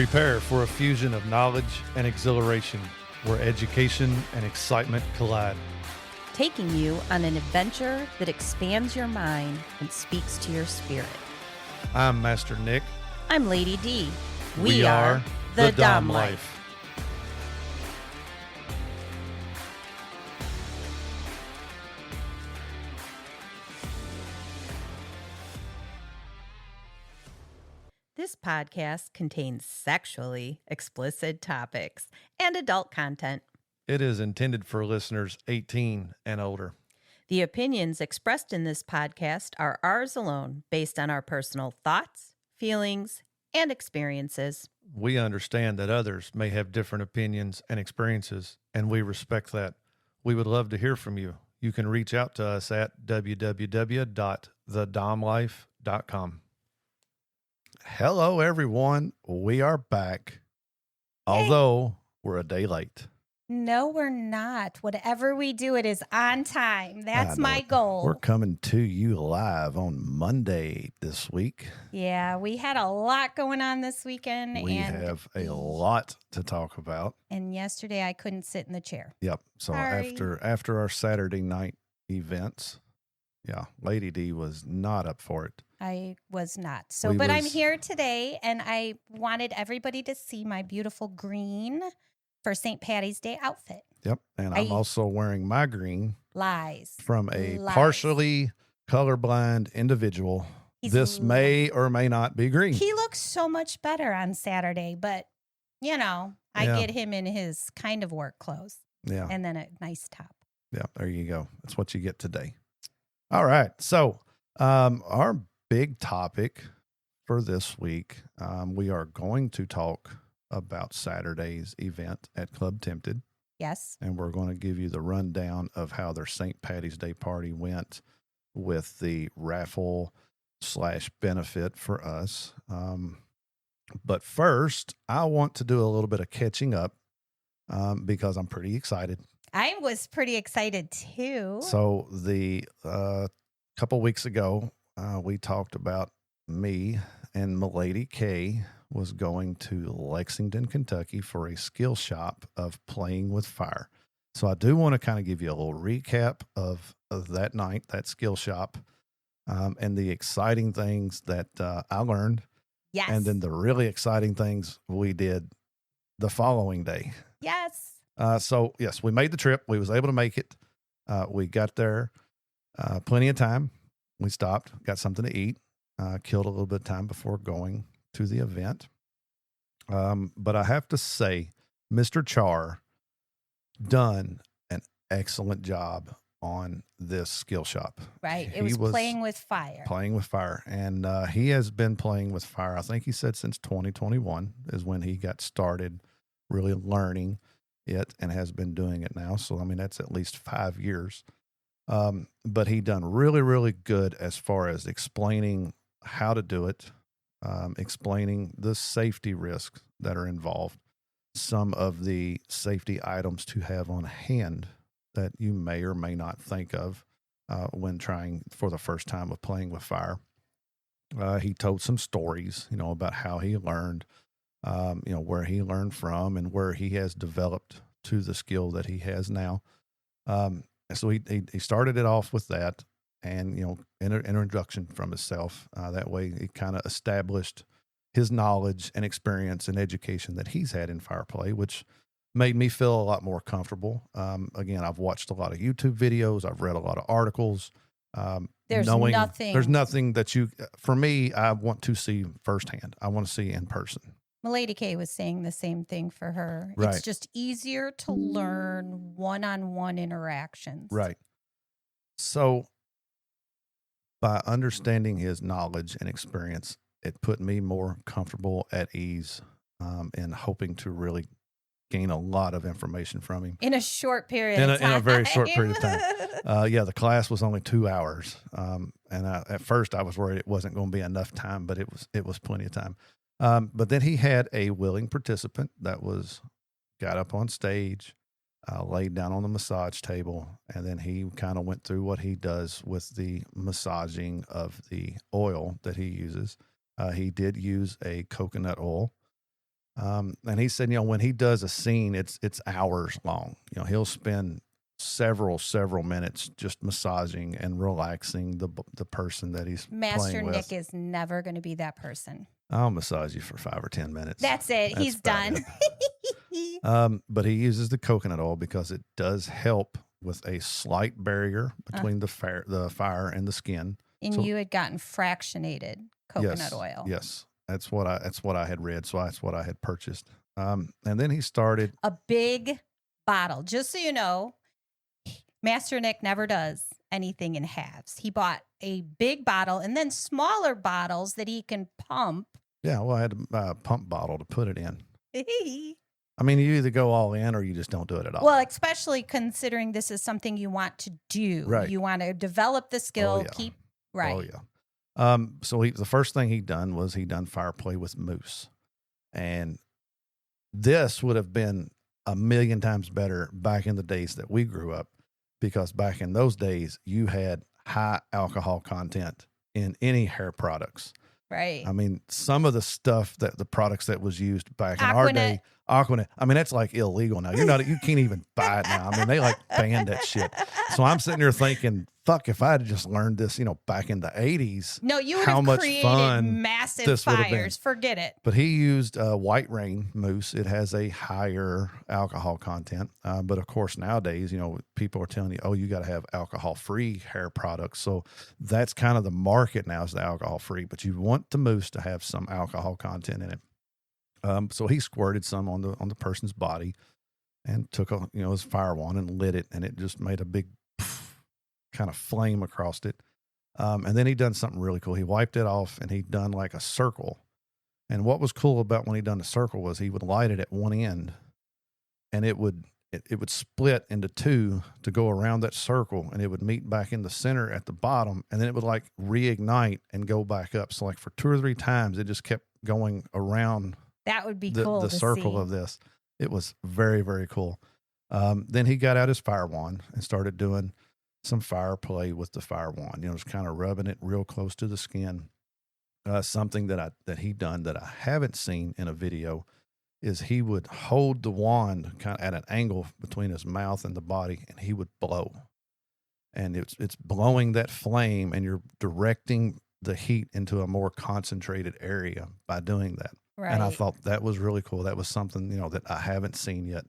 Prepare for a fusion of knowledge and exhilaration where education and excitement collide. Taking you on an adventure that expands your mind and speaks to your spirit. I'm Master Nick. I'm Lady Dee. We are the Dom Life. This podcast contains sexually explicit topics and adult content. It is intended for listeners 18 and older. The opinions expressed in this podcast are ours alone, based on our personal thoughts, feelings, and experiences. We understand that others may have different opinions and experiences, and we respect that. We would love to hear from you. You can reach out to us at www.thedomlife.com. Hello, everyone. We are back, although we're a day late. No, we're not. Whatever we do, it is on time. That's my goal. We're coming to you live on Monday this week. Yeah, we had a lot going on this weekend. We have a lot to talk about. And yesterday I couldn't sit in the chair. Yep. So Sorry. after our Saturday night events, yeah, Lady Dee was not up for it. I was not. But I'm here today, and I wanted everybody to see my beautiful green for St. Paddy's Day outfit. Yep. And I'm also wearing my green. Lies. From a partially colorblind individual. This may or may not be green. He looks so much better on Saturday, but, I get him in his kind of work clothes. Yeah. And then a nice top. Yeah, there you go. That's what you get today. All right. So our big topic for this week, we are going to talk about Saturday's event at Club Tempted. Yes. And we're going to give you the rundown of how their St. Paddy's Day party went with the raffle / benefit for us. But first, I want to do a little bit of catching up because I'm pretty excited. I was pretty excited too. So the couple weeks ago, we talked about me and Milady K was going to Lexington, Kentucky for a skill shop of playing with fire. So I do want to kind of give you a little recap of that night, that skill shop, and the exciting things that I learned. Yes. And then the really exciting things we did the following day. Yes. So yes, we made the trip. We was able to make it. We got there plenty of time. We stopped, got something to eat, killed a little bit of time before going to the event. But I have to say, Mr. Char done an excellent job on this skill shop. Right. It was playing with fire. Playing with fire. And he has been playing with fire, I think he said since 2021 is when he got started really learning it and has been doing it now. So, I mean, that's at least 5 years. But he done really, really good as far as explaining how to do it, explaining the safety risks that are involved, some of the safety items to have on hand that you may or may not think of when trying for the first time of playing with fire. He told some stories, about how he learned, where he learned from and where he has developed to the skill that he has now. So he started it off with that and, introduction from himself. That way he kind of established his knowledge and experience and education that he's had in fire play, which made me feel a lot more comfortable. Again, I've watched a lot of YouTube videos. I've read a lot of articles. There's nothing that for me, I want to see firsthand. I want to see in person. Milady K was saying the same thing for her. Right. It's just easier to learn one-on-one interactions. Right. So by understanding his knowledge and experience, it put me more comfortable at ease and hoping to really gain a lot of information from him. In a short period of time. In a very short period of time. The class was only 2 hours. And at first I was worried it wasn't going to be enough time, but it was plenty of time. But then he had a willing participant that got up on stage, laid down on the massage table, and then he kind of went through what he does with the massaging of the oil that he uses. He did use a coconut oil And he said, when he does a scene, it's hours long. He'll spend several minutes just massaging and relaxing the person that he's Master playing with. Nick is never going to be that person. I'll massage you for 5 or 10 minutes. That's it. He's done. But he uses the coconut oil because it does help with a slight barrier between the fire and the skin. And you had gotten fractionated coconut oil. Yes, that's what I had read. So that's what I had purchased. And then he started a big bottle. Just so you know, Master Nick never does anything in halves. He bought a big bottle and then smaller bottles that he can pump. Yeah, well, I had to buy a pump bottle to put it in. I mean, you either go all in or you just don't do it at all. Well, especially considering this is something you want to do. Right. You want to develop the skill, keep right. Oh, yeah. So the first thing he done was he done fire play with moose. And this would have been 1,000,000 times better back in the days that we grew up, because back in those days, you had high alcohol content in any hair products. Right. I mean, some of the stuff the products that was used back in our day, Aquanet. I mean, that's like illegal now. You can't even buy it now. I mean, they like banned that shit. So I'm sitting there thinking, fuck, if I had just learned this, back in the 80s. No, you would have created massive fires. Forget it. But he used White Rain mousse. It has a higher alcohol content. But of course, nowadays, people are telling you, oh, you got to have alcohol-free hair products. So that's kind of the market now, is the alcohol-free. But you want the mousse to have some alcohol content in it. So he squirted some on the person's body and took his fire wand and lit it, and it just made a big kind of flame across it. And then he done something really cool. He wiped it off and he done like a circle. And what was cool about when he done the circle was he would light it at one end, and it would split into two to go around that circle, and it would meet back in the center at the bottom, and then it would like reignite and go back up. So like for 2 or 3 times, it just kept going around. That would be cool. The circle of this. It was very, very cool. Then he got out his fire wand and started doing some fire play with the fire wand. Just kind of rubbing it real close to the skin. Something that he done that I haven't seen in a video is he would hold the wand kind of at an angle between his mouth and the body, and he would blow. And it's blowing that flame, and you're directing the heat into a more concentrated area by doing that. Right. And I thought that was really cool. That was something, that I haven't seen yet.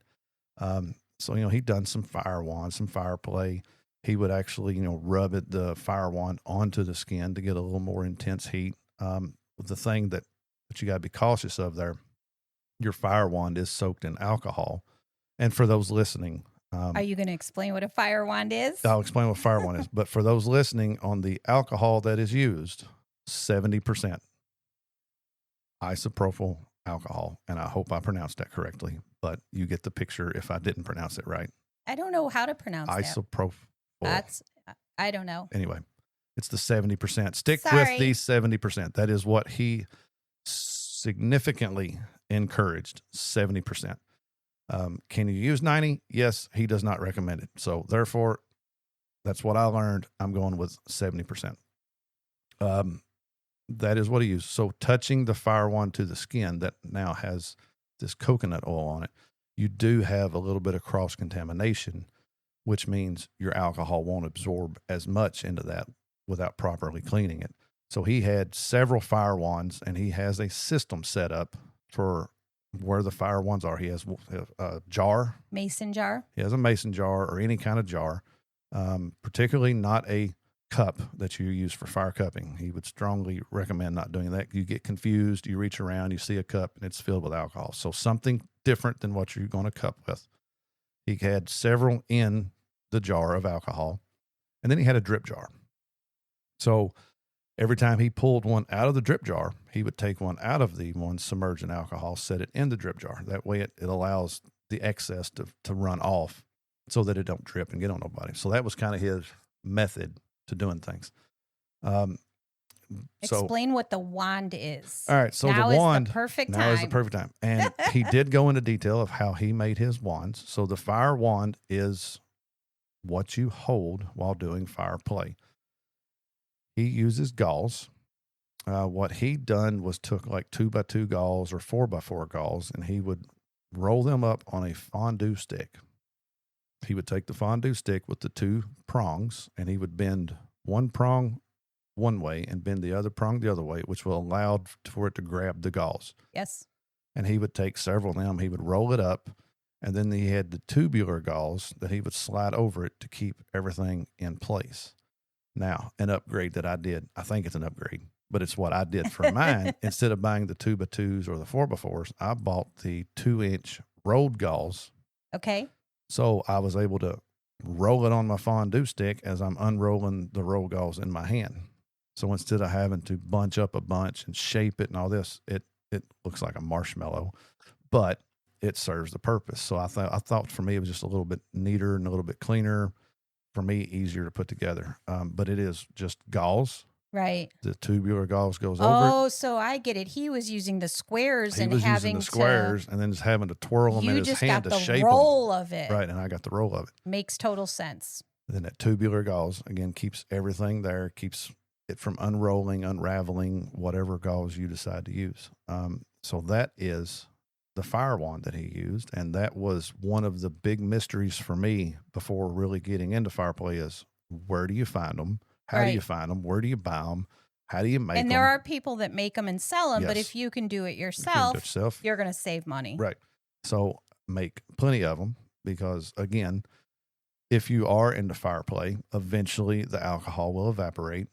So, he'd done some fire wand, some fire play. He would actually, rub the fire wand onto the skin to get a little more intense heat. The thing that you got to be cautious of there, your fire wand is soaked in alcohol. And for those listening, are you going to explain what a fire wand is? I'll explain what fire wand is. But for those listening, on the alcohol that is used, 70% isopropyl alcohol. And I hope I pronounced that correctly, but you get the picture if I didn't pronounce it right. I don't know how to pronounce isopropyl. I don't know. Anyway, it's the 70%. Stick with the 70%. That is what he significantly encouraged, 70%. Can you use 90? Yes, he does not recommend it. So therefore, that's what I learned. I'm going with 70%. That is what he used. So touching the fire wand to the skin that now has this coconut oil on it, you do have a little bit of cross-contamination, which means your alcohol won't absorb as much into that without properly cleaning it. So he had several fire wands, and he has a system set up for where the fire wands are. He has a jar. Mason jar. He has a mason jar or any kind of jar, particularly not a cup that you use for fire cupping. He would strongly recommend not doing that. You get confused, you reach around, you see a cup, and it's filled with alcohol. So something different than what you're going to cup with. He had several in the jar of alcohol, and then he had a drip jar. So every time he pulled one out of the drip jar, he would take one out of the one submerged in alcohol, set it in the drip jar. That way it allows the excess to run off so that it don't drip and get on nobody. So that was kind of his method to doing things. Explain what the wand is. All right. So now the wand is the perfect time. Now is the perfect time. And he did go into detail of how he made his wands. So the fire wand is what you hold while doing fire play. He uses gauze, What he done was took like 2x2 galls or 4x4 galls, and he would roll them up on a fondue stick. He would take the fondue stick with the 2 prongs, and he would bend one prong one way and bend the other prong the other way, which will allow for it to grab the galls. Yes. And he would take several of them. He would roll it up, and then he had the tubular galls that he would slide over it to keep everything in place. Now, an upgrade that I did, I think it's an upgrade, but it's what I did for mine. Instead of buying the 2x2s or the 4x4s, I bought the 2-inch rolled galls. Okay. So I was able to roll it on my fondue stick as I'm unrolling the roll galls in my hand. So instead of having to bunch up a bunch and shape it and all this, it looks like a marshmallow, but it serves the purpose. So I thought for me, it was just a little bit neater and a little bit cleaner. For me, easier to put together. But it is just galls. Right. The tubular galls goes over it. Oh, so I get it. He was using the squares He was using the squares and then just having to twirl them in his hand to shape them. You just got the roll of it. Right, and I got the roll of it. Makes total sense. And then that tubular galls, again, keeps everything there, keeps it from unrolling, unraveling, whatever galls you decide to use. So that is the fire wand that he used, and that was one of the big mysteries for me before really getting into fire play is where do you find them? How do you find them? Where do you buy them? How do you make them? And there are people that make them and sell them, but Yes. if you can do it yourself, yourself. you're going to save money. Right. So make plenty of them because, again, if you are into fire play, eventually the alcohol will evaporate.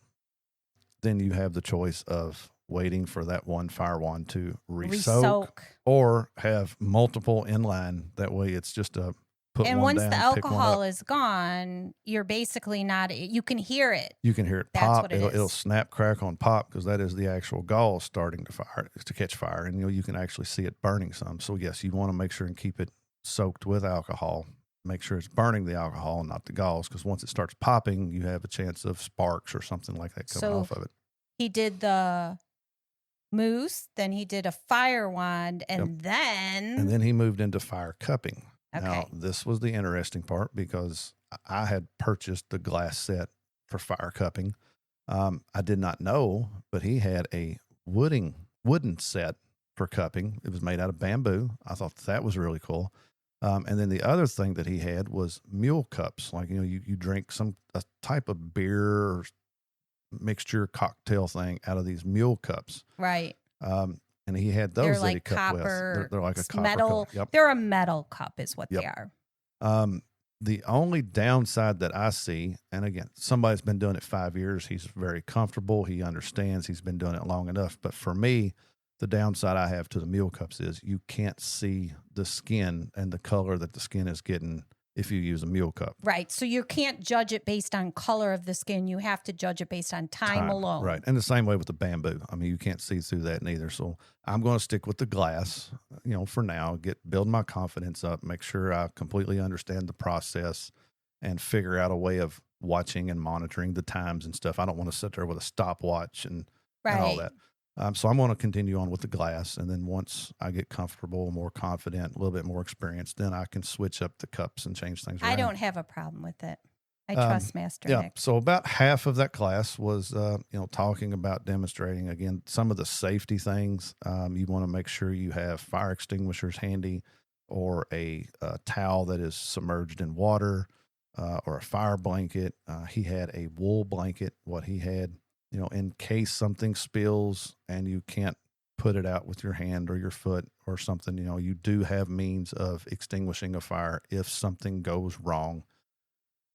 Then you have the choice of waiting for that one fire wand to re-soak. Or have multiple in line. That way it's just a put and one once down, the pick one alcohol up. is gone, you're basically not, you can hear it. You can hear it That's pop. what it It'll is. snap, crack on pop because that is the actual gall starting to catch fire. And you can actually see it burning some. So yes, you want to make sure and keep it soaked with alcohol. Make sure it's burning the alcohol, not the galls, because once it starts popping, you have a chance of sparks or something like that coming off of it. He did the moose, then he did a fire wand, and then he moved into fire cupping. Okay. Now, this was the interesting part because I had purchased the glass set for fire cupping. I did not know, but he had a wooden set for cupping. It was made out of bamboo. I thought that was really cool. And then the other thing that he had was mule cups. Like, you drink a type of beer or mixture cocktail thing out of these mule cups. Right. And he had those They're that like he cupped copper, with. They're like a copper metal. cup. Yep. They're a metal cup is what Yep. they are. The only downside that I see, and again, somebody's been doing it 5 years. He's very comfortable. He understands. He's been doing it long enough. But for me, the downside I have to the mule cups is you can't see the skin and the color that the skin is getting if you use a mule cup. Right. So you can't judge it based on color of the skin. You have to judge it based on time alone. Right. And the same way with the bamboo. I mean, you can't see through that neither. So I'm going to stick with the glass, for now, build my confidence up, make sure I completely understand the process and figure out a way of watching and monitoring the times and stuff. I don't want to sit there with a stopwatch and all that. So I'm going to continue on with the glass. And then once I get comfortable, more confident, a little bit more experienced, then I can switch up the cups and change things around. I don't have a problem with it. I trust Master Nick. So about half of that class was, talking about demonstrating, again, some of the safety things. You want to make sure you have fire extinguishers handy or a towel that is submerged in water or a fire blanket. He had a wool blanket, what he had. In case something spills and you can't put it out with your hand or your foot or something, you do have means of extinguishing a fire if something goes wrong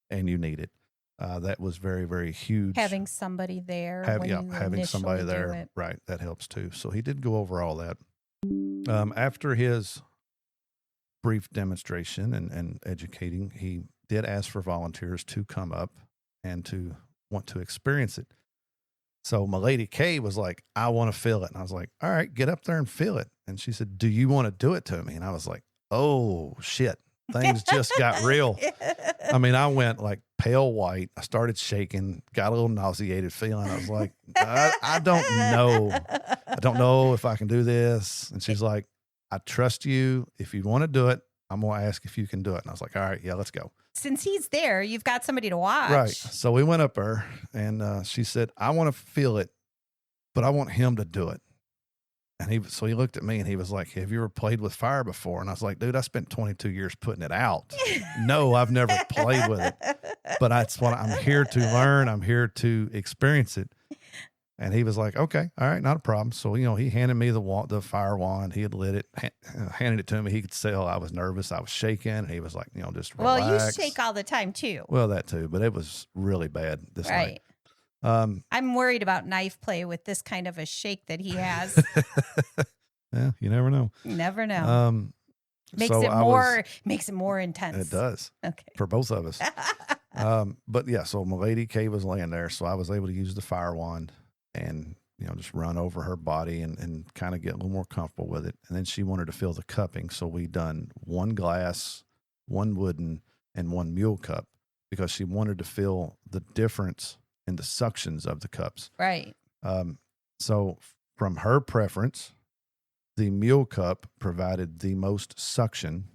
and you need it. That was very, very huge. Having somebody there. Having somebody there. Right. That helps too. So he did go over all that. After his brief demonstration and educating, he did ask for volunteers to come up and to want to experience it. So my lady Kay was like, I want to feel it. And I was like, all right, get up there and feel it. And she said, do you want to do it to me? And I was like, oh shit, things just got real. I mean, I went like pale white. I started shaking, got a little nauseated feeling. I was like, I don't know. I don't know if I can do this. And she's like, I trust you. If you want to do it, I'm going to ask if you can do it. And I was like, all right, yeah, let's go. Since he's there, you've got somebody to watch. Right. So we went up there and she said, I want to feel it but I want him to do it. And so he looked at me and he was like, have you ever played with fire before? And I was like, dude, I spent 22 years putting it out. No, I've never played with it, but that's what I'm here to learn. I'm here to experience it. And he was like, okay, all right, not a problem. So, he handed me the fire wand. He had lit it, handed it to me. He could tell I was nervous. I was shaking. And he was like, just relax. Well, you shake all the time too. Well, that too, but it was really bad this night. I'm worried about knife play with this kind of a shake that he has. Yeah, you never know. You never know. Makes it more intense. It does. Okay. For both of us. But yeah, so my lady Kay was laying there, so I was able to use the fire wand and just run over her body and kind of get a little more comfortable with it. And then she wanted to feel the cupping, so we done one glass, one wooden, and one mule cup because she wanted to feel the difference in the suctions of the cups. Right. So from her preference, the mule cup provided the most suction.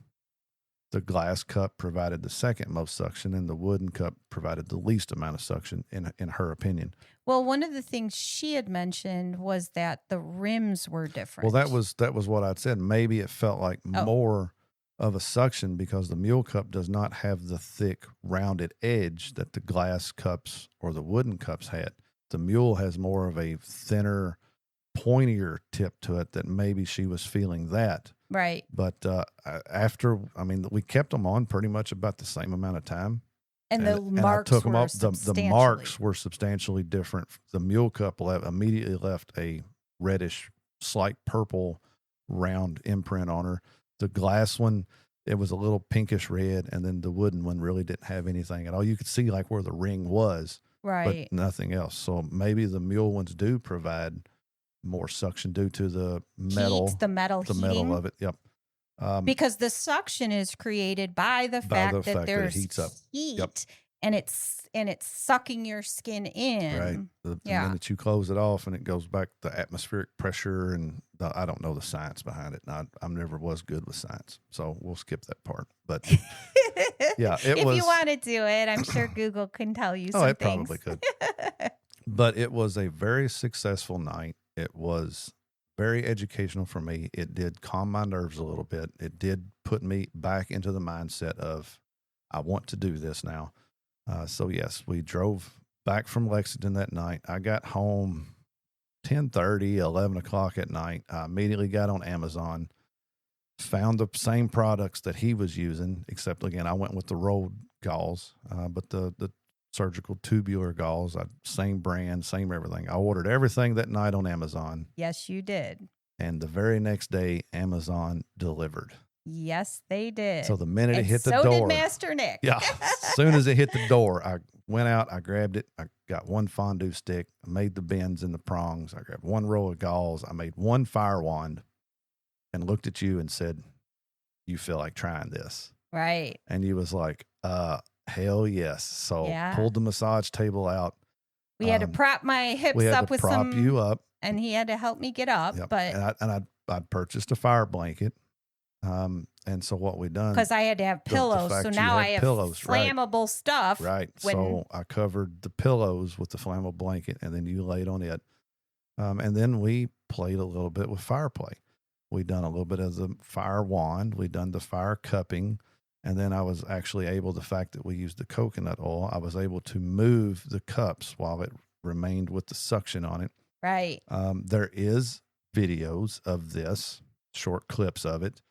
The glass cup provided the second most suction, and the wooden cup provided the least amount of suction, in her opinion. Well, one of the things she had mentioned was that the rims were different. Well, that was what I'd said. Maybe it felt like more of a suction because the mule cup does not have the thick, rounded edge that the glass cups or the wooden cups had. The mule has more of a thinner, pointier tip to it that maybe she was feeling that. Right. But we kept them on pretty much about the same amount of time. And the marks were the marks were substantially different. The mule cup immediately left a reddish, slight purple round imprint on her. The glass one, it was a little pinkish red, and then the wooden one really didn't have anything at all. You could see like where the ring was, right, but nothing else. So maybe the mule ones do provide more suction due to the metal, the metal of it. Yep. Because the suction is created by the fact that there's heats up. heat, yep. and it's sucking your skin in. Right. The minute you close it off and it goes back to atmospheric pressure, and I don't know the science behind it. I never was good with science, so we'll skip that part. But yeah, if you want to do it, I'm sure Google can tell you some things. Probably could. But it was a very successful night. It was very educational for me. It did calm my nerves a little bit. It did put me back into the mindset of, I want to do this now. So yes, we drove back from Lexington that night. I got home 10:30, 11 o'clock at night. I immediately got on Amazon, found the same products that he was using, except again, I went with the rolled gauze, but the surgical tubular gauze, same brand, same everything. I ordered everything that night on Amazon. Yes, you did. And the very next day, Amazon delivered. Yes, they did. So the minute it hit the door. So did Master Nick. Yeah. As soon as it hit the door, I went out, I grabbed it. I got one fondue stick. I made the bends and the prongs. I grabbed one roll of gauze. I made one fire wand and looked at you and said, you feel like trying this? Right. And you was like, hell yes. So pulled the massage table out. We had to prop my hips up with some. Prop you up. And he had to help me get up. Yep. But I purchased a fire blanket. And so what we done, because I had to have pillows, so now I have flammable stuff. Right. So I covered the pillows with the flammable blanket, and then you laid on it. And then we played a little bit with fire play. We done a little bit of the fire wand. We done the fire cupping. And then I was actually able, the fact that we used the coconut oil, I was able to move the cups while it remained with the suction on it. Right. There is videos of this, short clips of it,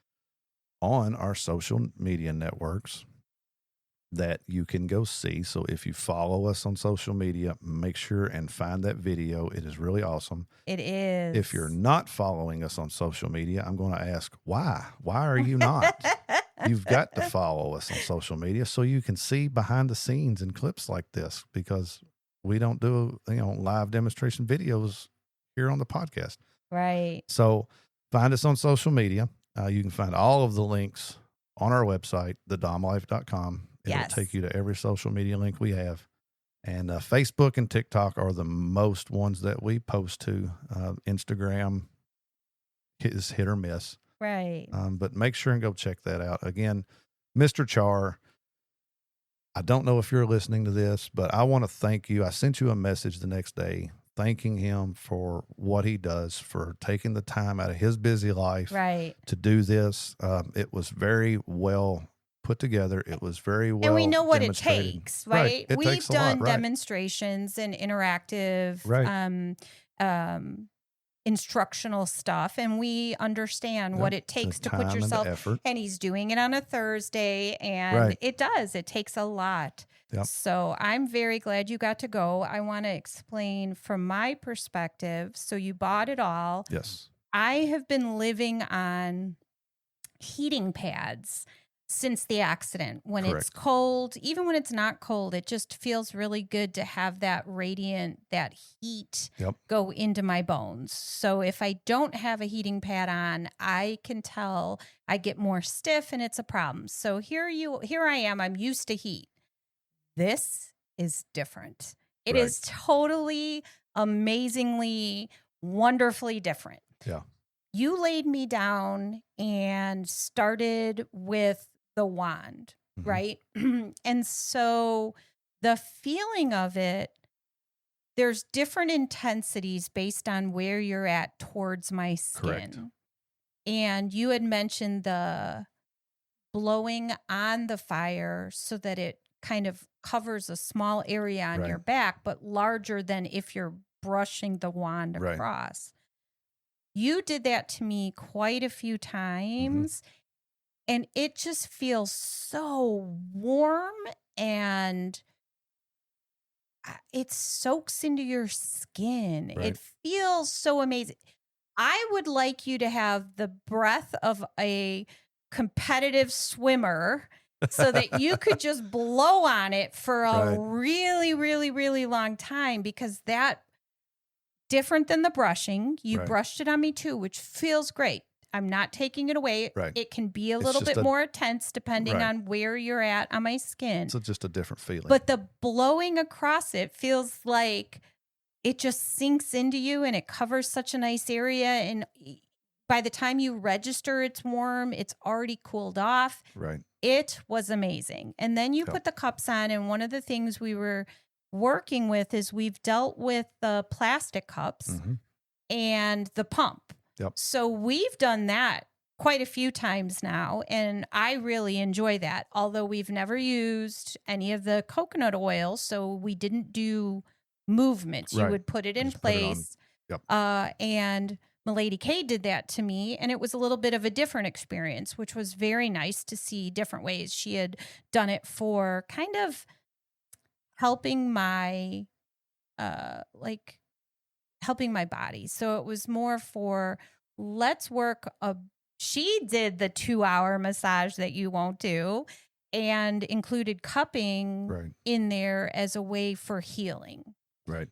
on our social media networks that you can go see. So if you follow us on social media, make sure and find that video. It is really awesome. It is. If you're not following us on social media, I'm going to ask why. Why are you not? You've got to follow us on social media so you can see behind the scenes and clips like this, because we don't do, live demonstration videos here on the podcast. Right. So find us on social media. You can find all of the links on our website, thedomlife.com. It'll take you to every social media link we have. And Facebook and TikTok are the most ones that we post to. Instagram is hit or miss. Right. But make sure and go check that out. Again, Mr. Char, I don't know if you're listening to this, but I want to thank you. I sent you a message the next day thanking him for what he does, for taking the time out of his busy life Right. to do this. It was very well put together. It was very well And we know what it demonstrated. takes, right? It We've takes a done lot, right? demonstrations and interactive Right. Instructional stuff, and we understand what it takes The to put time and the yourself. effort. And he's doing it on a Thursday, and Right. it takes a lot. Yep. So I'm very glad you got to go. I want to explain from my perspective. So you bought it all. Yes. I have been living on heating pads since the accident. When it's Correct. cold, even when it's not cold, it just feels really good to have that that heat Yep. go into my bones. So if I don't have a heating pad on, I can tell I get more stiff and it's a problem. So here I am. I'm used to heat. This is different. It Right. is totally, amazingly, wonderfully different. Yeah. You laid me down and started with the wand, Mhm. right? And so the feeling of it, there's different intensities based on where you're at towards my skin. Correct. And you had mentioned the blowing on the fire so that it kind of covers a small area on your Right. back, but larger than if you're brushing the wand Right. across. You did that to me quite a few times, and it just feels so warm, and it soaks into your skin. Right. It feels so amazing. I would like you to have the breath of a competitive swimmer so that you could just blow on it for a Right. really, really, really long time, because that, different than the brushing, you Right. brushed it on me too, which feels great. I'm not taking it away. Right. It can be a It's little just bit a- more intense depending Right. on where you're at on my skin. It's just a different feeling. But the blowing across it feels like it just sinks into you and it covers such a nice area. And by the time you register it's warm, it's already cooled off. Right. It was amazing. And then you Yep. put the cups on. And one of the things we were working with is we've dealt with the plastic cups Mhm. and the pump. Yep. So we've done that quite a few times now, and I really enjoy that. Although we've never used any of the coconut oil, so we didn't do movements. You Right. would put it in Just put it on. place. Yep. And Lady K did that to me, and it was a little bit of a different experience, which was very nice to see different ways. She had done it for kind of helping my helping my body. So it was more for, let's work she did the 2-hour massage that you won't do, and included cupping Right. in there as a way for healing. Right.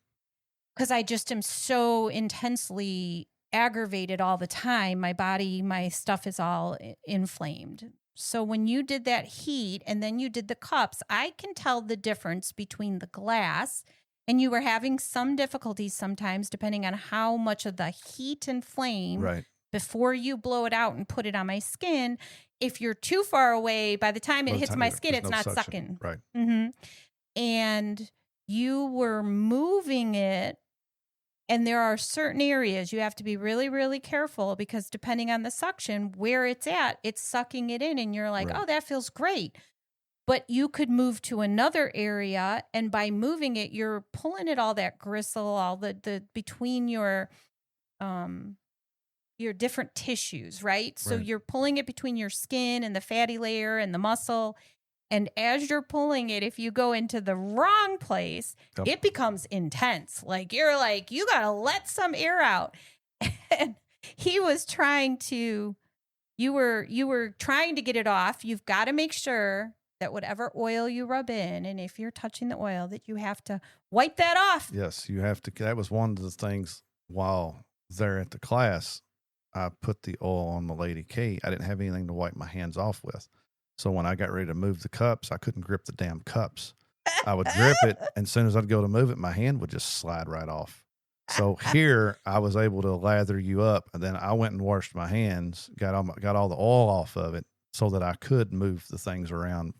Because I just am so intensely aggravated all the time. My body, my stuff is all inflamed. So when you did that heat and then you did the cups, I can tell the difference between the glass, and you were having some difficulties sometimes depending on how much of the heat and flame Right. before you blow it out and put it on my skin. If you're too far away, by the time it By the hits time my you- skin, there's it's no not suction. sucking. Right. And you were moving it. And there are certain areas you have to be really, really careful, because depending on the suction, where it's at, it's sucking it in. And you're like, Right. oh, that feels great. But you could move to another area. And by moving it, you're pulling it all that gristle, all the between your different tissues, right? So Right. you're pulling it between your skin and the fatty layer and the muscle. And as you're pulling it, if you go into the wrong place, Yep. it becomes intense. Like, you're like, you got to let some air out. And he was trying to, you were trying to get it off. You've got to make sure that whatever oil you rub in, and if you're touching the oil, that you have to wipe that off. Yes, you have to. That was one of the things while there at the class. I put the oil on the Lady K. I didn't have anything to wipe my hands off with. So when I got ready to move the cups, I couldn't grip the damn cups. I would grip it, and as soon as I'd go to move it, my hand would just slide right off. So here I was able to lather you up, and then I went and washed my hands, got all the oil off of it, so that I could move the things around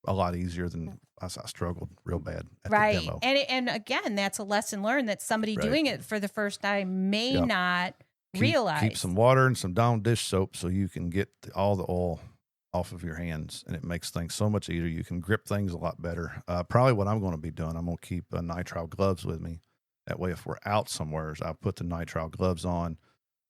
a lot easier than I struggled real bad at the Right. demo. And again, that's a lesson learned that somebody Right. doing it for the first time may not realize. Keep some water and some Dawn dish soap so you can get all the oil off of your hands, and it makes things so much easier. You can grip things a lot better. Probably what I'm going to be doing, I'm going to keep nitrile gloves with me. That way, if we're out somewhere, I'll put the nitrile gloves on,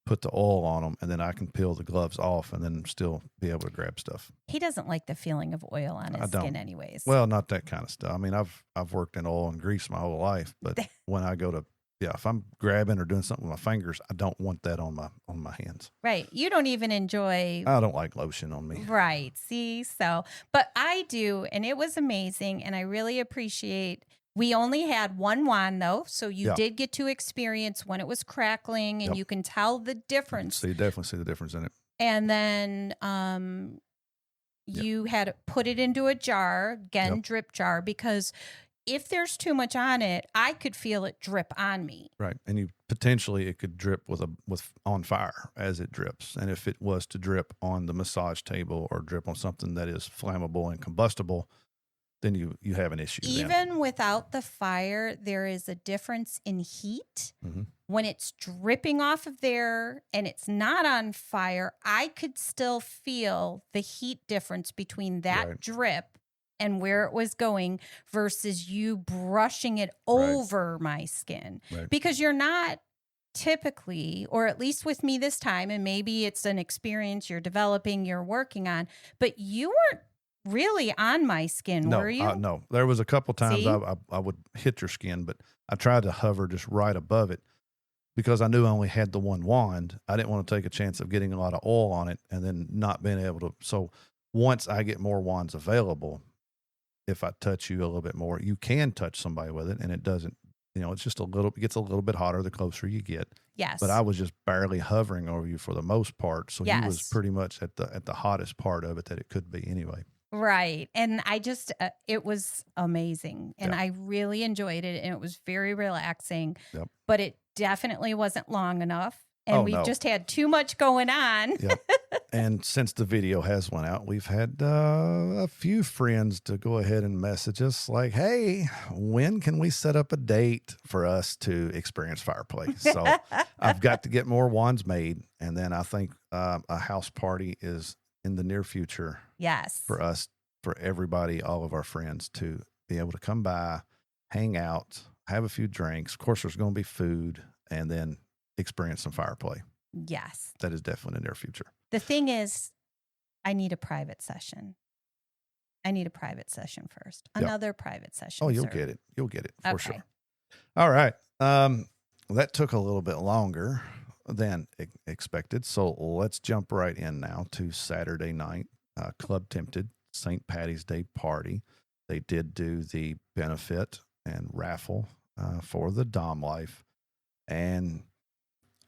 put the oil on them, and then I can peel the gloves off and then still be able to grab stuff. He doesn't like the feeling of oil on his skin anyways. Well, not that kind of stuff. I mean, I've worked in oil and grease my whole life, but when I go to, if I'm grabbing or doing something with my fingers, I don't want that on my hands. Right. You don't even enjoy. I don't like lotion on me. Right. See, but I do, and it was amazing, and I really appreciate. We only had one wand though, so you did get to experience when it was crackling, and you can tell the difference. So you definitely see the difference in it. And then you had put it into a jar, again, drip jar, because if there's too much on it, I could feel it drip on me. Right. And it could drip with on fire as it drips. And if it was to drip on the massage table or drip on something that is flammable and combustible, then you have an issue. Even without the fire, there is a difference in heat. Mm-hmm. When it's dripping off of there and it's not on fire, I could still feel the heat difference between that drip and where it was going versus you brushing it over my skin. Right. Because you're not typically, or at least with me this time, and maybe it's an experience you're developing, you're working on, but you weren't really on my skin, were you? No. There was a couple times I would hit your skin, but I tried to hover just right above it because I knew I only had the one wand. I didn't want to take a chance of getting a lot of oil on it and then not being able to. So once I get more wands available, if I touch you a little bit more, you can touch somebody with it, and it doesn't. It's just it gets a little bit hotter the closer you get. Yes. But I was just barely hovering over you for the most part, so you was pretty much at the hottest part of it that it could be anyway. Right. And I just, it was amazing. And I really enjoyed it. And it was very relaxing. Yep. But it definitely wasn't long enough. And we've just had too much going on. Yep. And since the video has went out, we've had a few friends to go ahead and message us like, hey, when can we set up a date for us to experience fire play? So I've got to get more wands made. And then I think a house party is in the near future. Yes. For us, for everybody, all of our friends to be able to come by, hang out, have a few drinks. Of course, there's going to be food, and then experience some fire play. Yes. That is definitely in the near future. The thing is, I need a private session. First. Another private session. Oh, you'll get it. You'll get it for sure. All right. That took a little bit longer than expected. So let's jump right in now to Saturday night, Club Tempted, St. Paddy's Day party. They did do the benefit and raffle for the Dom Life. And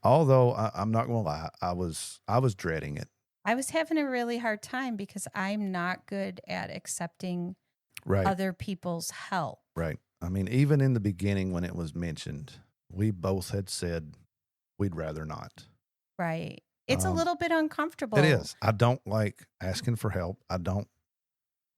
although I'm not going to lie, I was dreading it. I was having a really hard time because I'm not good at accepting other people's help. Right. I mean, even in the beginning when it was mentioned, we both had said we'd rather not. Right. It's a little bit uncomfortable. It is. I don't like asking for help. I don't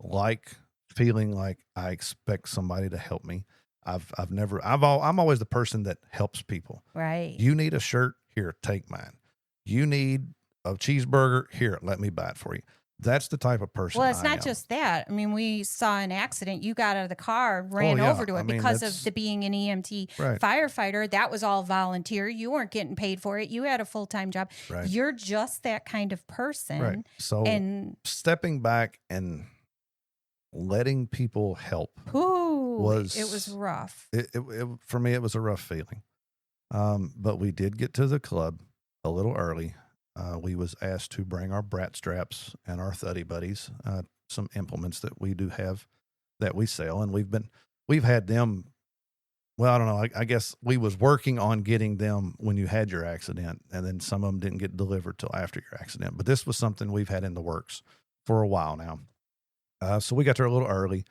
like feeling like I expect somebody to help me. I'm always the person that helps people. Right. You need a shirt? Here, take mine. You need a cheeseburger? Here, let me buy it for you. That's the type of person I am. Well, it's not just that. I mean, we saw an accident. You got out of the car, ran over to it because of being an EMT firefighter. That was all volunteer. You weren't getting paid for it. You had a full-time job. Right. You're just that kind of person. Right. So stepping back and letting people help was rough. For me, it was a rough feeling. But we did get to the club a little early. We was asked to bring our brat straps and our thuddy buddies, some implements that we do have that we sell. And we've had them. Well, I don't know. I guess we was working on getting them when you had your accident, and then some of them didn't get delivered till after your accident. But this was something we've had in the works for a while now. So we got there a little early,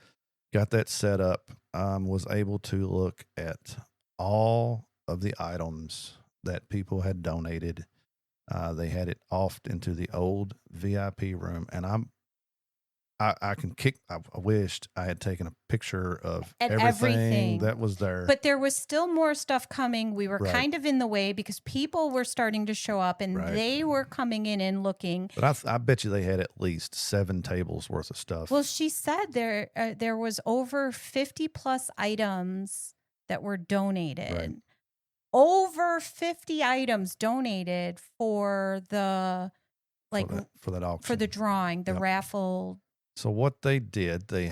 got that set up, was able to look at all of the items that people had donated. They had it offed into the old VIP room, and I can kick. I wished I had taken a picture of And everything everything. that was there. But there was still more stuff coming. We were Right. kind of in the way because people were starting to show up and Right. they were coming in and looking. But I bet you they had at least 7 tables worth of stuff. Well, she said there was over 50 plus items that were donated. Right. Over 50 items donated for the for that auction, for the drawing, the Yep. raffle. So what they did, they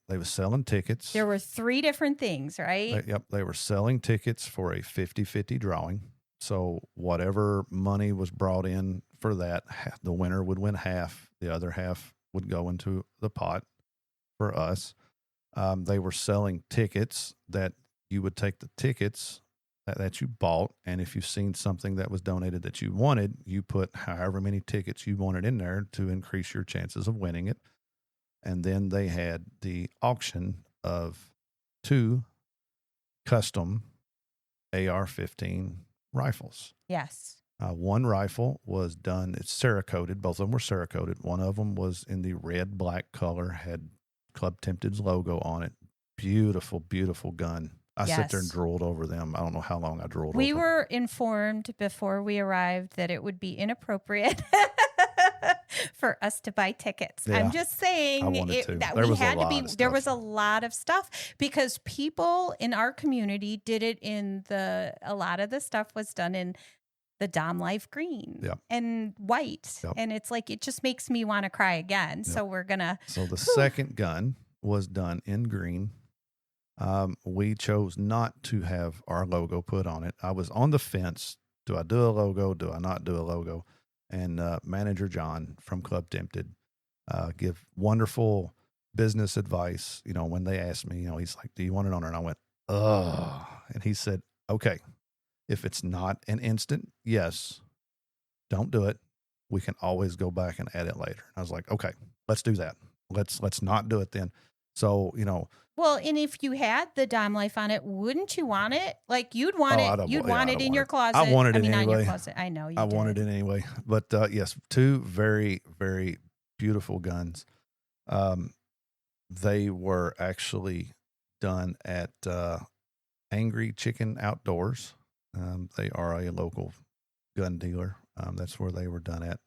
were selling tickets. There were 3 different things, right? They were selling tickets for a 50-50 drawing. So whatever money was brought in for that, the winner would win half. The other half would go into the pot for us. They were selling tickets that you would take the tickets that you bought, and if you've seen something that was donated that you wanted, you put however many tickets you wanted in there to increase your chances of winning it. And then they had the auction of 2 custom AR-15 rifles. Yes. One rifle was done, it's Cerakoted. Both of them were Cerakoted. One of them was in the red-black color, had Club Tempted's logo on it. Beautiful, beautiful gun. I sit there and Yes. drooled over them. I don't know how long I drooled We over were informed before we arrived that it would be inappropriate for us to buy tickets. Yeah, I'm just saying I wanted to. that There we was a had to lot be. of There stuff. was a lot of stuff because people in our community did it in a lot of the stuff was done in the Dom Life green Yep. and white. Yep. And it's like, it just makes me want to cry again. Yep. So we're going to. So the second gun was done in green. We chose not to have our logo put on it. I was on the fence. Do I do a logo? Do I not do a logo? And manager John from Club Tempted give wonderful business advice. You know, when they asked me, he's like, do you want it on? And I went, ugh. And he said, okay, if it's not an instant yes, don't do it. We can always go back and add it later. I was like, okay, let's do that. Let's not do it then. So, Well, and if you had the Dom Life on it, wouldn't you want it? Like you'd want it. You'd want it in your closet. I wanted it not in anyway. your closet. I know you I did. wanted it anyway. But yes, 2 very, very beautiful guns. They were actually done at Angry Chicken Outdoors. They are a local gun dealer. That's where they were done at.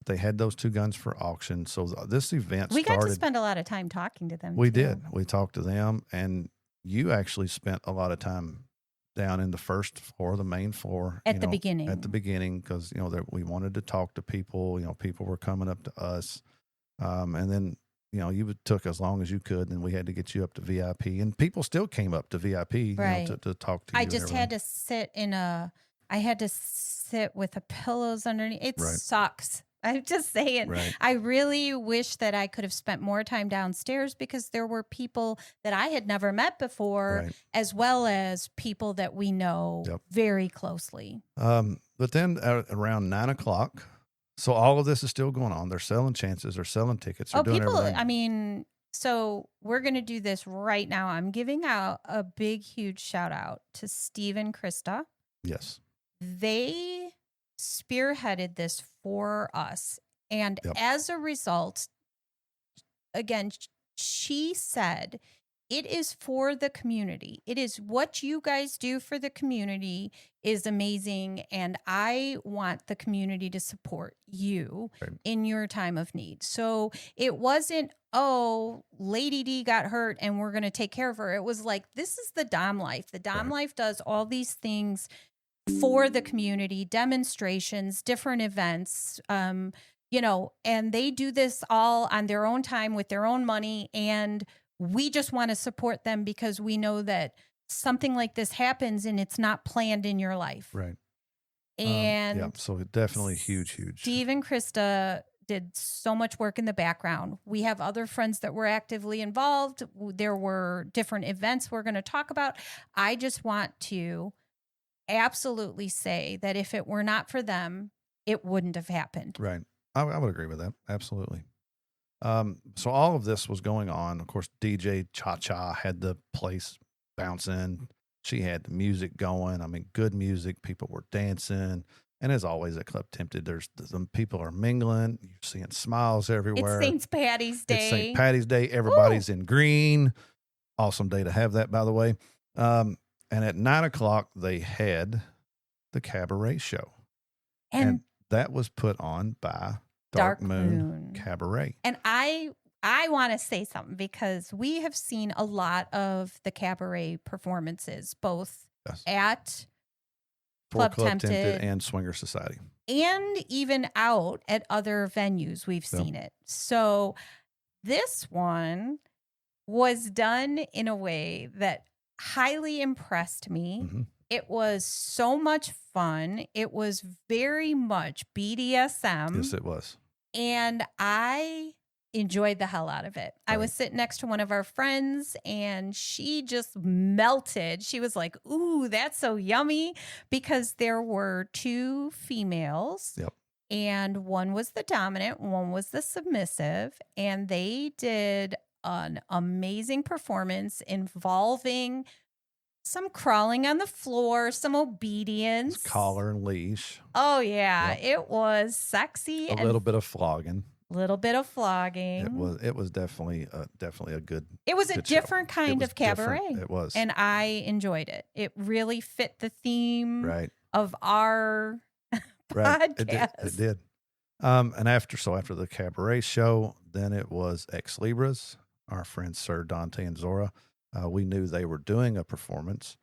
They had those 2 guns for auction. So this event We started. got to spend a lot of time talking to them. We too. did. We talked to them, and you actually spent a lot of time down in the first floor, the main floor. At the beginning. At the beginning, because, we wanted to talk to people. People were coming up to us. And then, you took as long as you could, and we had to get you up to VIP. And people still came up to VIP Right. to talk to you. I just had to sit with the pillows underneath. It Right. sucks. I'm just saying. Right. I really wish that I could have spent more time downstairs because there were people that I had never met before, Right. as well as people that we know Yep. very closely. But then around 9:00, so all of this is still going on. They're selling chances. They're selling tickets. They're doing people, everything. So we're going to do this right now. I'm giving out a big, huge shout out to Steve and Krista. Yes. They spearheaded this for us. And Yep. as a result, again, she said, it is for the community. It is what you guys do for the community is amazing. And I want the community to support you Right. in your time of need. So it wasn't, oh, Lady D got hurt and we're going to take care of her. It was like, this is the Dom Life. The Dom Right. Life does all these things for the community, demonstrations, different events, and they do this all on their own time with their own money. And we just want to support them because we know that something like this happens and it's not planned in your life. Right. And so definitely huge. Steve and Krista did so much work in the background. We have other friends that were actively involved. There were different events we're going to talk about. I just want to absolutely say that if it were not for them, it wouldn't have happened. Right. I would agree with that. Absolutely. So all of this was going on. Of course, DJ Cha-Cha had the place bouncing. She had the music going. I mean, good music. People were dancing. And as always at Club Tempted, there's some people are mingling. You're seeing smiles everywhere. It's St. Paddy's Day. It's St. Paddy's Day. Everybody's in green. Awesome day to have that, by the way. And at 9:00, they had the cabaret show. And that was put on by Dark Moon Cabaret. And I want to say something because we have seen a lot of the cabaret performances, both at Club Tempted and Swinger Society. And even out at other venues, we've seen it. So this one was done in a way that highly impressed me. Mm-hmm. It was so much fun. It was very much BDSM. Yes, it was. And I enjoyed the hell out of it. Right. I was sitting next to one of our friends and she just melted. She was like, ooh, that's so yummy, because there were 2 females. Yep. And one was the dominant, one was the submissive. And they did an amazing performance involving some crawling on the floor, some obedience. Collar and leash. Oh, yeah. Yep. It was sexy. A little bit of flogging. Little bit of flogging. It was definitely a good. It was a different kind of cabaret. It was, and I enjoyed it. It really fit the theme of our podcast. It did. And after the cabaret show, then it was Ex Libras. Our friends Sir Dante and Zora. We knew they were doing a performance.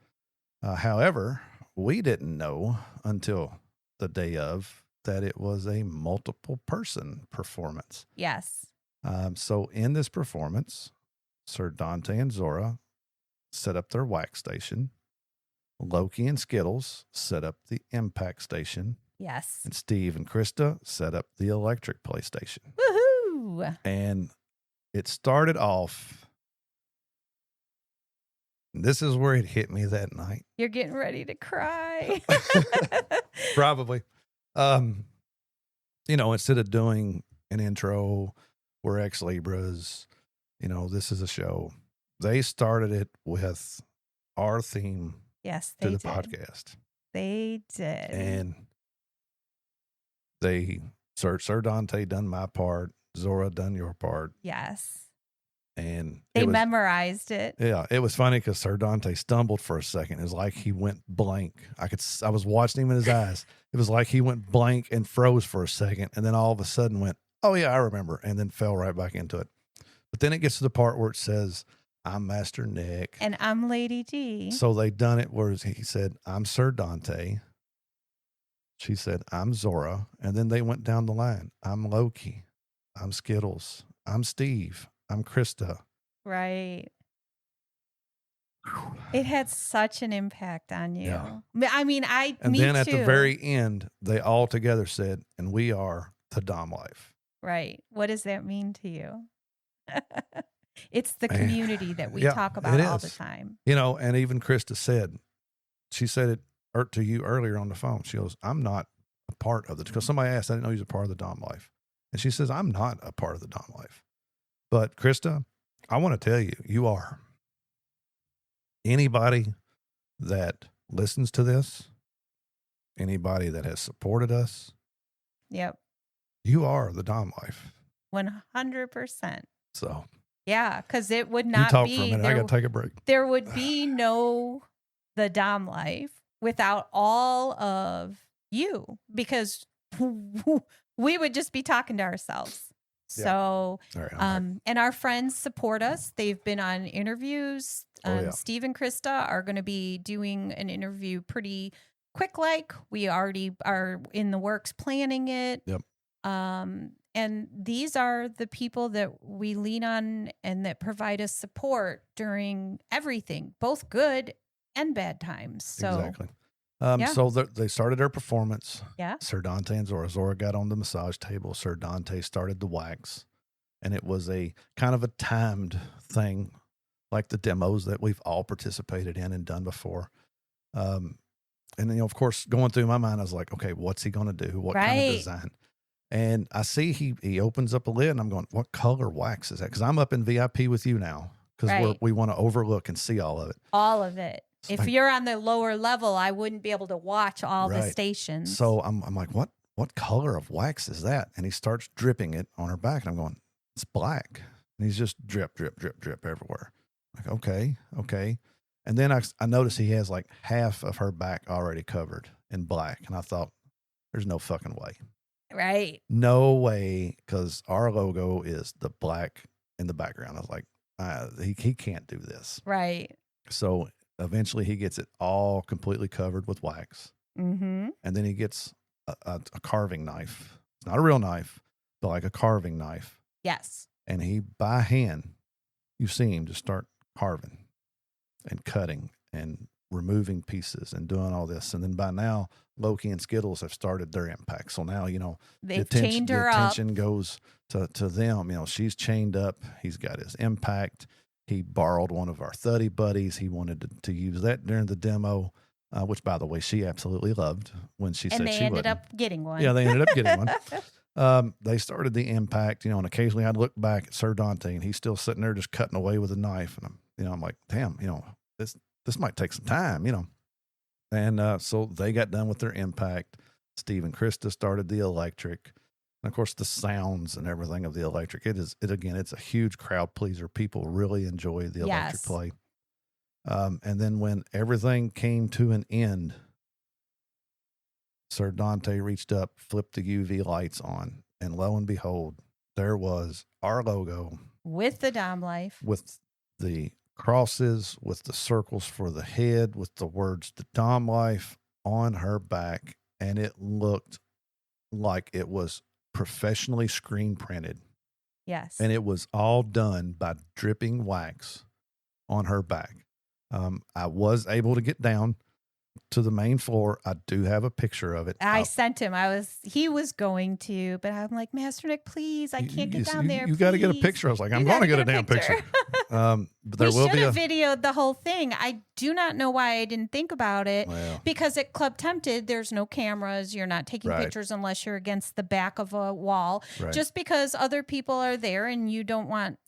However, we didn't know until the day of that it was a multiple person performance. Yes. So in this performance, Sir Dante and Zora set up their wax station. Loki and Skittles set up the impact station. Yes. And Steve and Krista set up the electric PlayStation. Woohoo! And it started off. This is where it hit me that night. You're getting ready to cry. Probably. Instead of doing an intro, we're Ex Libras, this is a show. They started it with our theme to the podcast. They did. And Sir Dante done my part, Zora done your part. Yes. And they memorized it. Yeah, it was funny because Sir Dante stumbled for a second. It was like he went blank. I was watching him in his eyes. It was like he went blank and froze for a second, and then all of a sudden went, "Oh yeah, I remember," and then fell right back into it. But then it gets to the part where it says, "I'm Master Nick and I'm Lady Dee." So they done it where he said, "I'm Sir Dante." She said, "I'm Zora," and then they went down the line. "I'm Loki. I'm Skittles. I'm Steve. I'm Krista." Right. It had such an impact on you. Yeah. I mean, and me then too. At the very end, they all together said, "And we are the Dom Life." Right. What does that mean to you? It's the community that we talk about all the time. And even Krista said, she said it to you earlier on the phone. She goes, "I'm not a part of it." Because somebody asked, "I didn't know he was a part of the Dom Life." And she says, "I'm not a part of the Dom Life." But Krista, I want to tell you, you are. Anybody that listens to this, anybody that has supported us, yep, you are the Dom Life. 100%. So, yeah, because it would not talk be. For a minute. I got to take a break. There would be no the Dom Life without all of you, because we would just be talking to ourselves. So, and our friends support us. They've been on interviews. Steve and Krista are going to be doing an interview pretty quick. We already are in the works planning it. Yep. And these are the people that we lean on and that provide us support during everything, both good and bad times. So exactly. So they started their performance. Yeah. Sir Dante and Zora. Zora got on the massage table. Sir Dante started the wax. And it was a kind of a timed thing, like the demos that we've all participated in and done before. And of course, going through my mind, I was like, okay, what's he going to do? What kind of design? And I see he opens up a lid, and I'm going, what color wax is that? Because I'm up in VIP with you now, because we want to overlook and see all of it. All of it. If you're on the lower level, I wouldn't be able to watch all the stations. So I'm like, what color of wax is that? And he starts dripping it on her back. And I'm going, it's black. And he's just drip, drip, drip, drip everywhere. Like, okay. And then I noticed he has like half of her back already covered in black. And I thought, there's no fucking way. Right. No way, because our logo is the black in the background. I was like, he can't do this. Right. So eventually he gets it all completely covered with wax. Mm-hmm. And then he gets a carving knife. It's not a real knife, but like a carving knife. Yes. And he, by hand, you see him just start carving and cutting and removing pieces and doing all this. And then by now, Loki and Skittles have started their impact. So now, they've chained her up. The attention goes to them. She's chained up. He's got his impact. He borrowed one of our Thuddy buddies. He wanted to use that during the demo, which, by the way, she absolutely loved when she said she would. And they ended up getting one. Yeah, they ended up getting one. They started the impact, and occasionally I'd look back at Sir Dante, and he's still sitting there just cutting away with a knife. And I'm like, damn, this might take some time, And so they got done with their impact. Steve and Krista started the electric. And of course, the sounds and everything of the electric. It's a huge crowd pleaser. People really enjoy the electric play. And then when everything came to an end, Sir Dante reached up, flipped the UV lights on, and lo and behold, there was our logo. With the Dom Life. With the crosses, with the circles for the head, with the words "the Dom Life" on her back, and it looked like it was professionally screen printed. Yes. And it was all done by dripping wax on her back. I was able to get down to the main floor. I do have a picture of it. I sent him. He was going to, but I'm like, Master Nick, please, I can't get down there. You got to get a picture. I was like, I'm going to get a damn picture. But there will be have videoed the whole thing. I do not know why I didn't think about it. Because at Club Tempted, there's no cameras. You're not taking pictures unless you're against the back of a wall. Right. Just because other people are there and you don't want,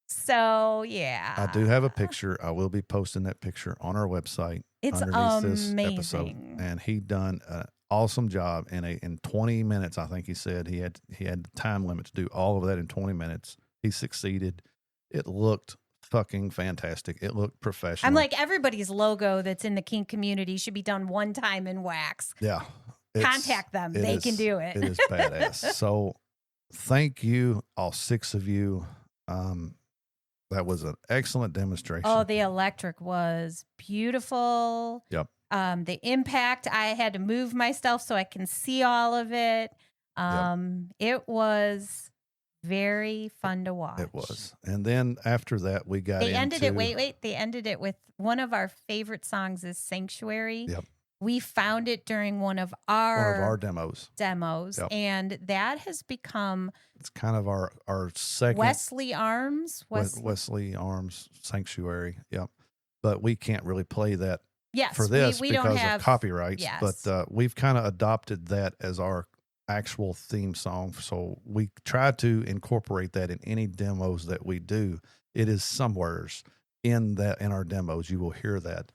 So, yeah. I do have a picture. I will be posting that picture on our website. It's amazing. This episode. And he done an awesome job in 20 minutes. I think he said he had the time limit to do all of that in 20 minutes. He succeeded. It looked fucking fantastic. It looked professional. I'm like, everybody's logo that's in the kink community should be done one time in wax. Yeah. Contact them. They can do it. It is badass. So thank you, all 6 of you. That was an excellent demonstration. Oh, the electric was beautiful. Yep. The impact, I had to move myself so I can see all of it. It was very fun to watch. It was. And then after that, we got They ended it with one of our favorite songs is Sanctuary. Yep. We found it during one of our demos. Yep. And that has become... It's kind of our second... Wesley Arms Sanctuary. Yep. But we can't really play that for this we because don't have, of copyrights. Yes. But we've kind of adopted that as our actual theme song. So we try to incorporate that in any demos that we do. It is somewheres in our demos. You will hear that.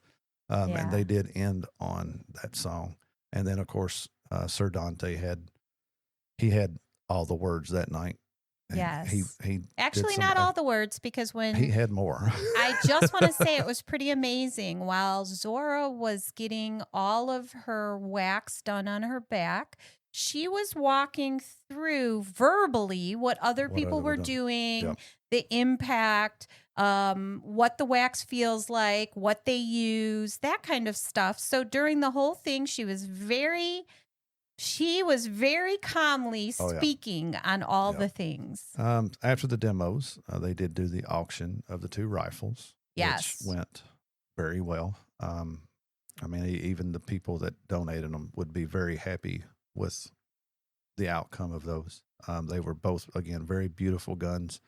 And they did end on that song. And then, of course, Sir Dante had all the words that night. And yes. He actually not all the words, because when he had more. I just want to say it was pretty amazing. While Zora was getting all of her wax done on her back, she was walking through verbally what other people were doing, the impact, what the wax feels like, what they use, that kind of stuff. So during the whole thing, she was very calmly speaking on all the things. After the demos, they did do the auction of the 2 rifles, which went very well. I mean, even the people that donated them would be very happy with the outcome of those. They were both, again, very beautiful guns.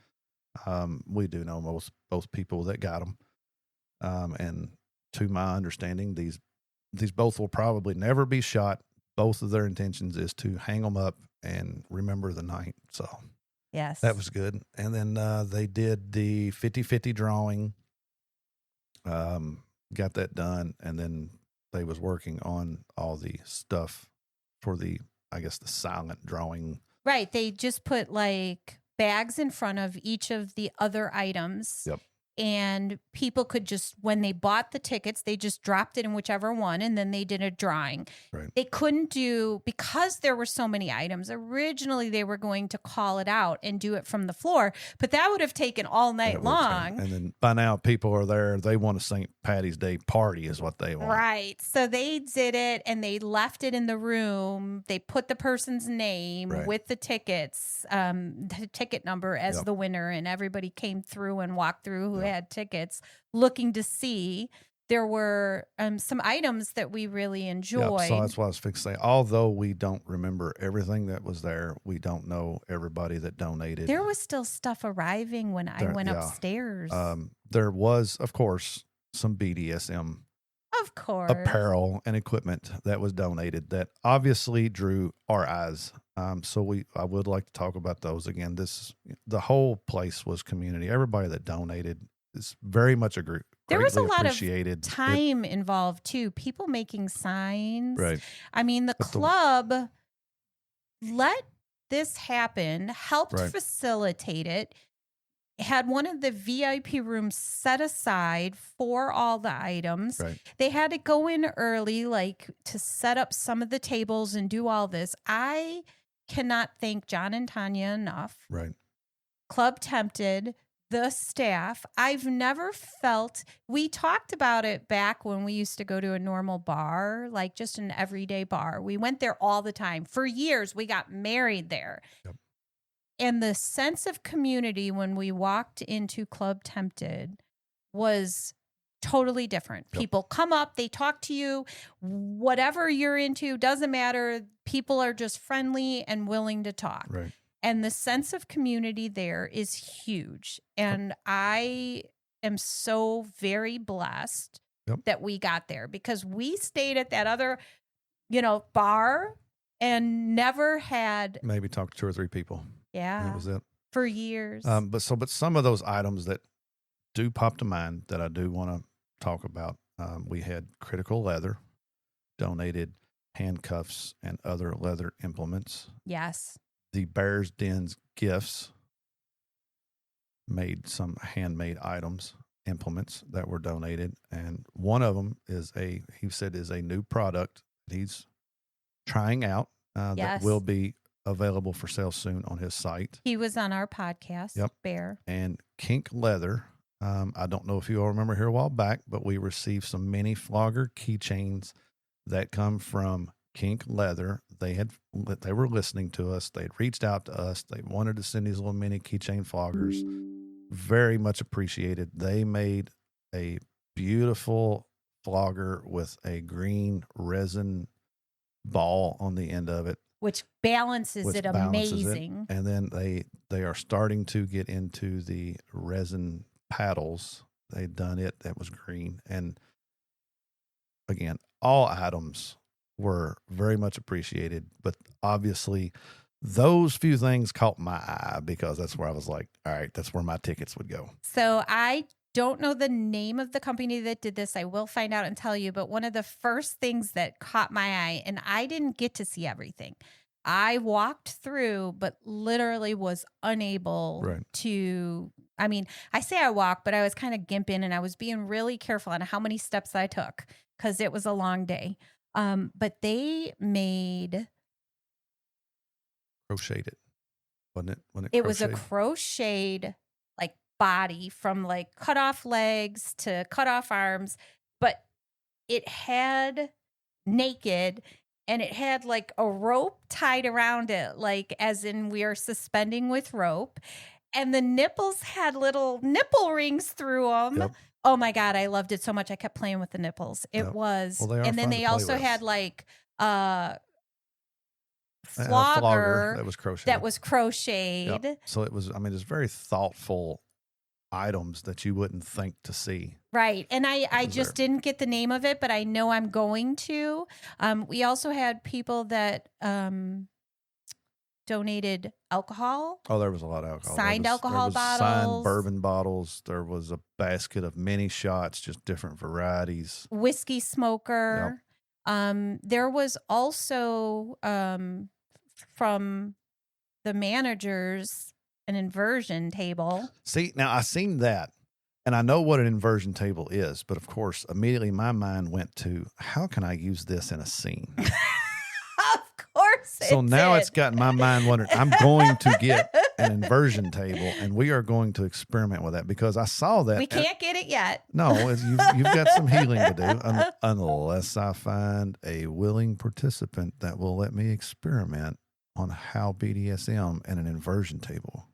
We do know both people that got them. And to my understanding, these both will probably never be shot. Both of their intentions is to hang them up and remember the night. So yes, that was good. And then they did the 50-50 drawing. got that done, and then they was working on all the stuff for the, I guess, the silent drawing. Right. They just put like bags in front of each of the other items. Yep. And people could just, when they bought the tickets, they just dropped it in whichever one, and then they did a drawing. Right. They couldn't do, because there were so many items, originally they were going to call it out and do it from the floor, but that would have taken all night long. And then by now people are there. They want a St. Patty's Day party is what they want. Right. So they did it and they left it in the room. They put the person's name with the tickets, the ticket number as the winner, and everybody came through and walked through who had tickets looking to see. There were some items that we really enjoyed. So that's what I was fixing to say. Although we don't remember everything that was there, we don't know everybody that donated. There was still stuff arriving when I went upstairs. There was, of course, some BDSM apparel and equipment that was donated that obviously drew our eyes. So I would like to talk about those again. The whole place was community. Everybody that donated is very much a group. There was a lot of time involved too. People making signs. Right. I mean, the club let this happen, helped facilitate it, had one of the VIP rooms set aside for all the items. Right. They had to go in early, like to set up some of the tables and do all this. I cannot thank John and Tanya enough. Right. Club Tempted, the staff. I've never felt, we talked about it back when we used to go to a normal bar, like just an everyday bar. We went there all the time. For years, we got married there. Yep. And the sense of community when we walked into Club Tempted was totally different. Yep. People come up, they talk to you, whatever you're into, doesn't matter. People are just friendly and willing to talk. Right. And the sense of community there is huge. And I am so very blessed that we got there, because we stayed at that other, bar and never had. Maybe talked to 2 or 3 people. Yeah. That was it. For years. But some of those items that do pop to mind that I do want to talk about, we had Critical Leather donated handcuffs and other leather implements. Yes. The Bear's Den's Gifts made some handmade items, implements that were donated. And one of them is a new product that he's trying out that will be available for sale soon on his site. He was on our podcast, Bear. And Kink Leather. I don't know if you all remember here a while back, but we received some mini flogger keychains that come from Kink Leather. They were listening to us. They'd reached out to us. They wanted to send these little mini keychain floggers. Very much appreciated. They made a beautiful flogger with a green resin ball on the end of it, which balances it amazing. And then they are starting to get into the resin paddles. They'd done it. That was green. And again, all items were very much appreciated, but obviously those few things caught my eye, because that's where I was like, all right, that's where my tickets would go. So I don't know the name of the company that did this. I will find out and tell you. But one of the first things that caught my eye, and I didn't get to see everything. I walked through, but literally was unable to. I mean, I say I walked, but I was kind of gimping, and I was being really careful on how many steps I took, because it was a long day. But they made crocheted, wasn't it? It was a crocheted like body, from like cut off legs to cut off arms, but it had naked, and it had like a rope tied around it, like as in we are suspending with rope, and the nipples had little nipple rings through them. Yep. Oh my God, I loved it so much. I kept playing with the nipples. It was, and then they also had like flogger that was crocheted. Yep. So it was, it's very thoughtful items that you wouldn't think to see. Right. And I just didn't get the name of it, but I know I'm going to. We also had people that donated alcohol, Oh, there was a lot of alcohol. Signed alcohol Signed bottles. bourbon bottles. There was a basket of mini shots, just different varieties. whiskey smoker. There was also from the managers an inversion table. See, now I seen that, and I know what an inversion table is, but of course, immediately my mind went to how can I use this in a scene? Of course. So now it's got my mind wondering, I'm going to get an inversion table, and we are going to experiment with that because I saw that. We can't get it yet. No, you've got some healing to do unless I find a willing participant that will let me experiment on how BDSM and an inversion table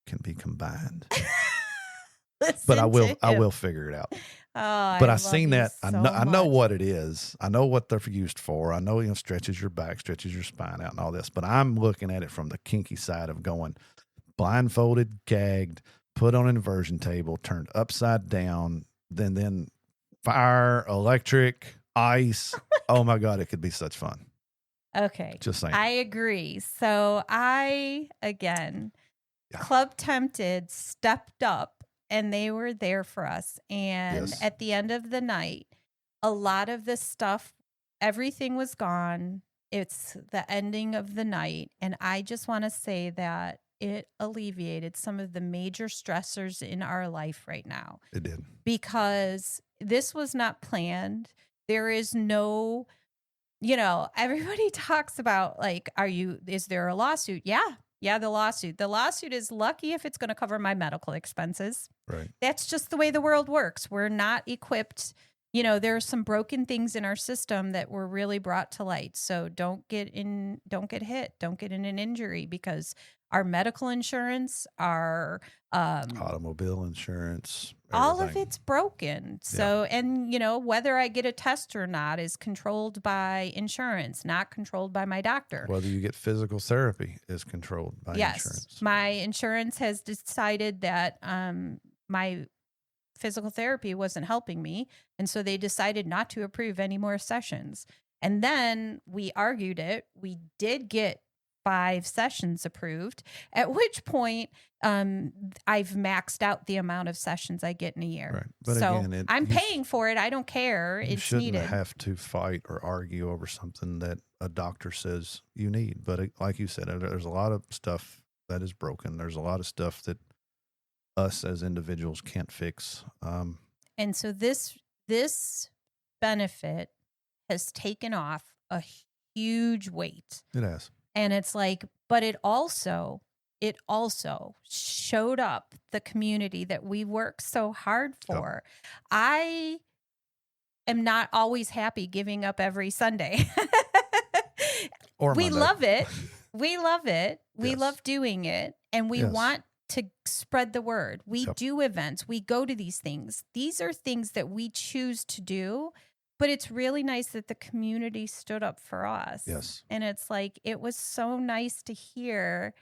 can be combined. But I will figure it out. Oh, But I I've seen love that. you I know much. what it is. I know what they're used for. I know, stretches your back, stretches your spine out and all this. But I'm looking at it from the kinky side of going blindfolded, gagged, put on an inversion table, turned upside down, then fire, electric, ice. Oh my God, it could be such fun. Okay. Just saying. I agree. So Club Tempted stepped up and they were there for us. And Yes. at the end of the night, a lot of this stuff, everything was gone. It's the ending of the night. And I just want to say that it alleviated some of the major stressors in our life right now. It did. Because this was not planned. There is no, everybody talks about is there a lawsuit? Yeah, the lawsuit. The lawsuit is lucky if it's going to cover my medical expenses. Right. That's just the way the world works. We're not equipped. There are some broken things in our system that were really brought to light. So don't get hit, don't get in an injury because our medical insurance, our automobile insurance, all of everything. it's broken. So, and whether I get a test or not is controlled by insurance, not controlled by my doctor. Whether you get physical therapy is controlled by insurance. My insurance has decided that my physical therapy wasn't helping me. And so they decided not to approve any more sessions. And then we argued it. We did get 5 sessions approved, at which point I've maxed out the amount of sessions I get in a year. Right. But so again, I'm paying for it. I don't care. You It's shouldn't needed. have to fight or argue over something that a doctor says you need. But like you said, there's a lot of stuff that is broken. There's a lot of stuff that us as individuals can't fix. And so this benefit has taken off a huge weight. It has. And it's but it also showed up the community that we work so hard for. Yep. I am not always happy giving up every Sunday. Or we Monday. love it. We love it. We Yes. love doing it. And we Yes. want to spread the word. We Yep. do events. We go to these things. These are things that we choose to do. But it's really nice that the community stood up for us. Yes. And it's it was so nice to hear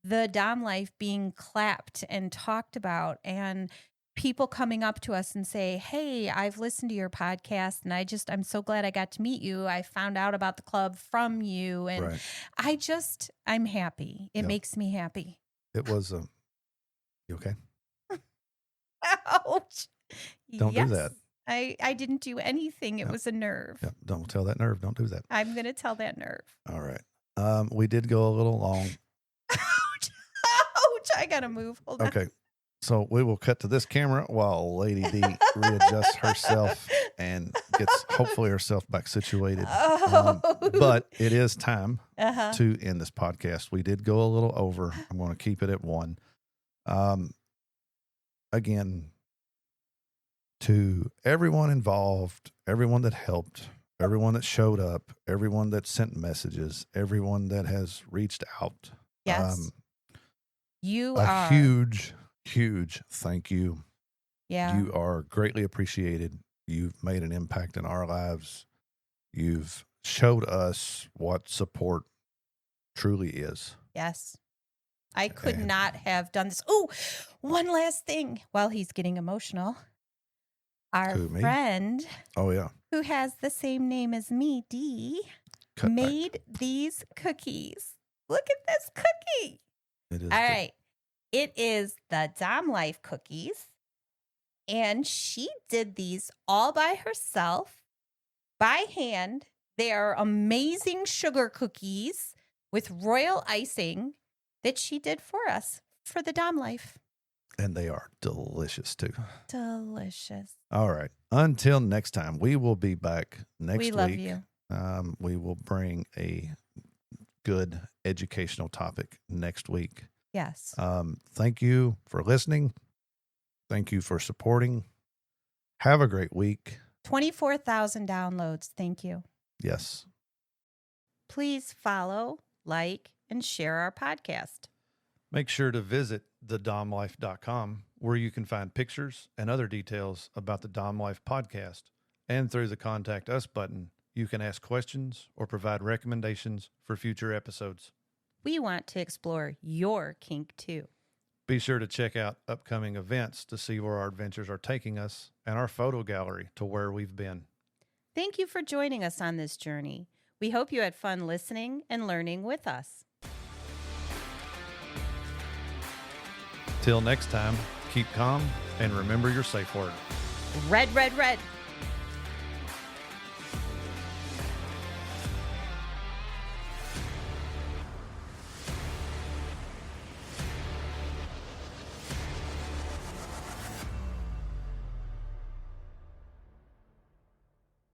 the Dom life being clapped and talked about and people coming up to us and say, hey, I've listened to your podcast and I'm so glad I got to meet you. I found out about the club from you. And Right. I'm happy. It Yep. makes me happy. It was, you okay? Ouch. Don't do Yes. that. I didn't do anything. It Yep. was a nerve. Yep. Don't tell that nerve. Don't do that. I'm going to tell that nerve. All right. We did go a little long. Ouch. Ouch. I got to move. Hold on. Okay. So we will cut to this camera while Lady D readjusts herself and gets hopefully herself back situated. Oh. But it is time Uh-huh. to end this podcast. We did go a little over. I'm going to keep it at 1. Again, to everyone involved, everyone that helped, everyone that showed up, everyone that sent messages, everyone that has reached out. Yes. You A are. huge thank you. Yeah. You are greatly appreciated. You've made an impact in our lives. You've showed us what support truly is. Yes. I could And- not have done this. Oh, one last thing while he's getting emotional. Our Who, me? friend Oh, yeah. who has the same name as me, Dee, Cut back. made these cookies. Look at this cookie. It is. All right. It is the Dom Life cookies. And she did these all by herself, by hand. They are amazing sugar cookies with royal icing that she did for us for the Dom Life. And they are delicious too. Delicious. All right. Until next time, we will be back next week. We love you. We will bring a good educational topic next week. Yes. Thank you for listening. Thank you for supporting. Have a great week. 24,000 downloads. Thank you. Yes. Please follow, like, and share our podcast. Make sure to visit thedomlife.com where you can find pictures and other details about the Dom Life podcast. And through the Contact Us button, you can ask questions or provide recommendations for future episodes. We want to explore your kink too. Be sure to check out upcoming events to see where our adventures are taking us and our photo gallery to where we've been. Thank you for joining us on this journey. We hope you had fun listening and learning with us. Till next time, keep calm and remember your safe word. Red, red, red.